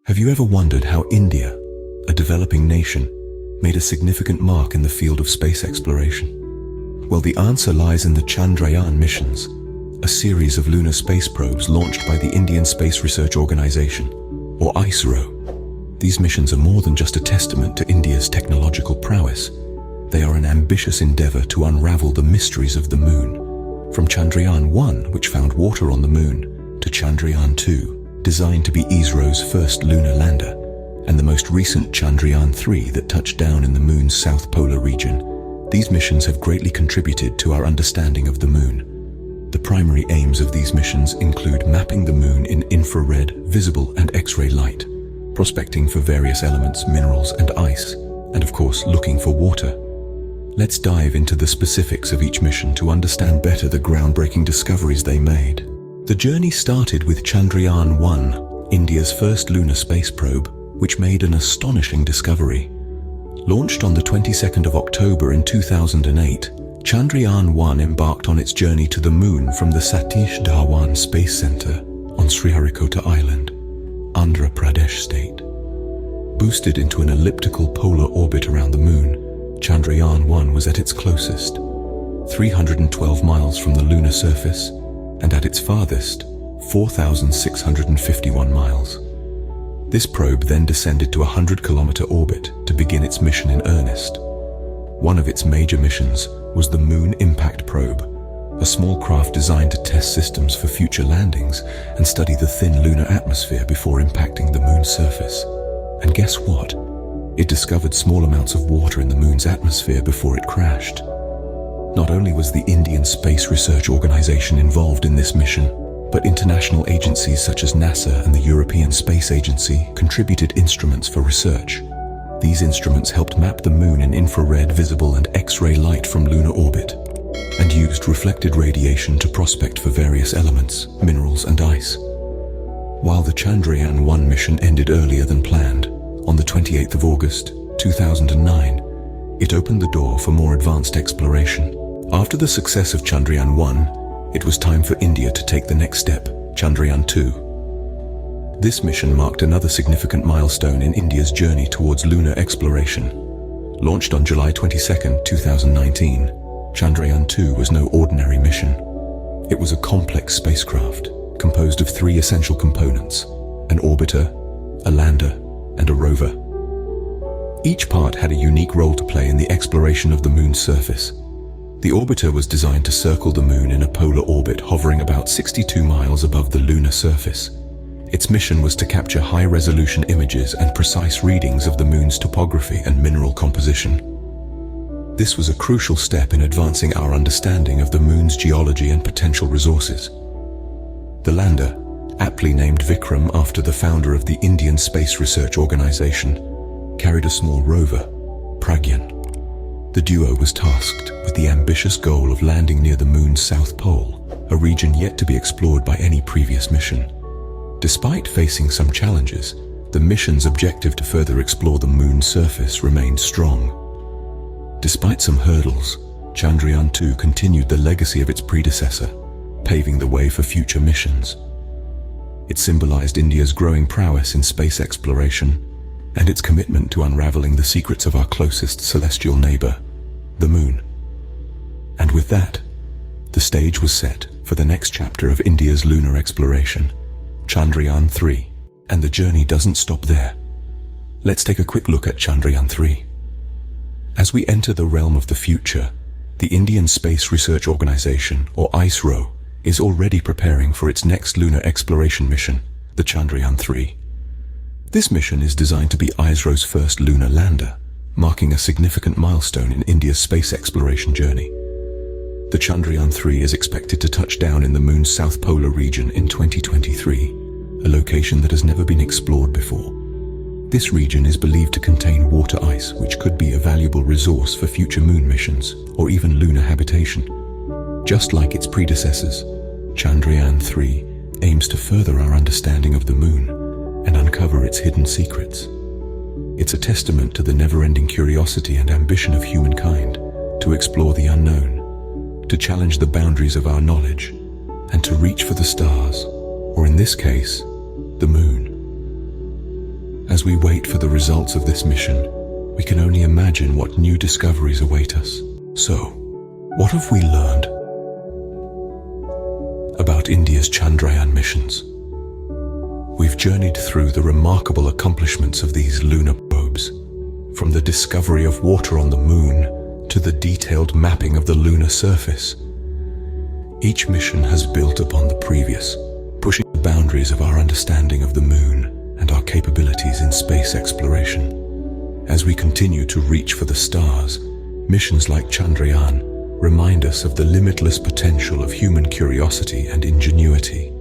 Have you ever wondered how India, a developing nation, made a significant mark in the field of space exploration? Well, the answer lies in the Chandrayaan missions, a series of lunar space probes launched by the Indian Space Research Organization, or ISRO. These missions are more than just a testament to India's technological prowess. They are an ambitious endeavor to unravel the mysteries of the moon. From Chandrayaan 1, which found water on the moon, to Chandrayaan 2, designed to be ISRO's first lunar lander, and the most recent Chandrayaan 3 that touched down in the moon's south polar region, these missions have greatly contributed to our understanding of the moon. The primary aims of these missions include mapping the moon in infrared, visible, and X-ray light, prospecting for various elements, minerals, and ice, and of course, looking for water. Let's dive into the specifics of each mission to understand better the groundbreaking discoveries they made. The journey started with Chandrayaan 1, India's first lunar space probe, which made an astonishing discovery. Launched on the 22nd of October in 2008, Chandrayaan 1 embarked on its journey to the moon from the Satish Dhawan Space Center on Sriharikota Island, Andhra Pradesh state. Boosted into an elliptical polar orbit around the moon, Chandrayaan 1 was at its closest, 312 miles from the lunar surface, and at its farthest, 4,651 miles. This probe then descended to a 100-kilometer orbit to begin its mission in earnest. One of its major missions was the Moon Impact Probe, a small craft designed to test systems for future landings and study the thin lunar atmosphere before impacting the moon's surface. And guess what? It discovered small amounts of water in the moon's atmosphere before it crashed. Not only was the Indian Space Research Organization involved in this mission, but international agencies such as NASA and the European Space Agency contributed instruments for research. These instruments helped map the moon in infrared, visible, and X-ray light from lunar orbit, and used reflected radiation to prospect for various elements, minerals, and ice. While the Chandrayaan 1 mission ended earlier than planned, on the 28th of August, 2009, it opened the door for more advanced exploration. After the success of Chandrayaan 1, it was time for India to take the next step, Chandrayaan 2. This mission marked another significant milestone in India's journey towards lunar exploration. Launched on July 22, 2019, Chandrayaan 2 was no ordinary mission. It was a complex spacecraft composed of 3 essential components: an orbiter, a lander, and a rover. Each part had a unique role to play in the exploration of the moon's surface. The orbiter was designed to circle the moon in a polar orbit hovering about 62 miles above the lunar surface. Its mission was to capture high-resolution images and precise readings of the moon's topography and mineral composition. This was a crucial step in advancing our understanding of the moon's geology and potential resources. The lander, aptly named Vikram after the founder of the Indian Space Research Organization, carried a small rover, Pragyan. The duo was tasked with the ambitious goal of landing near the moon's south pole, a region yet to be explored by any previous mission. Despite facing some challenges, the mission's objective to further explore the moon's surface remained strong. Despite some hurdles, Chandrayaan 2 continued the legacy of its predecessor, paving the way for future missions. It symbolized India's growing prowess in space exploration and its commitment to unraveling the secrets of our closest celestial neighbor, the moon. And with that, the stage was set for the next chapter of India's lunar exploration, Chandrayaan 3, and the journey doesn't stop there. Let's take a quick look at Chandrayaan 3. As we enter the realm of the future, the Indian Space Research Organization, or ISRO, is already preparing for its next lunar exploration mission, the Chandrayaan 3. This mission is designed to be ISRO's first lunar lander, marking a significant milestone in India's space exploration journey. The Chandrayaan 3 is expected to touch down in the moon's south polar region in 2023, a location that has never been explored before. This region is believed to contain water ice, which could be a valuable resource for future moon missions or even lunar habitation. Just like its predecessors, Chandrayaan 3 aims to further our understanding of the moon and uncover its hidden secrets. It's a testament to the never-ending curiosity and ambition of humankind to explore the unknown, to challenge the boundaries of our knowledge, and to reach for the stars, or in this case, the moon. As we wait for the results of this mission, we can only imagine what new discoveries await us. So, what have we learned about India's Chandrayaan missions? We've journeyed through the remarkable accomplishments of these lunar probes, from the discovery of water on the moon to the detailed mapping of the lunar surface. Each mission has built upon the previous, pushing the boundaries of our understanding of the moon and our capabilities in space exploration. As we continue to reach for the stars, missions like Chandrayaan remind us of the limitless potential of human curiosity and ingenuity.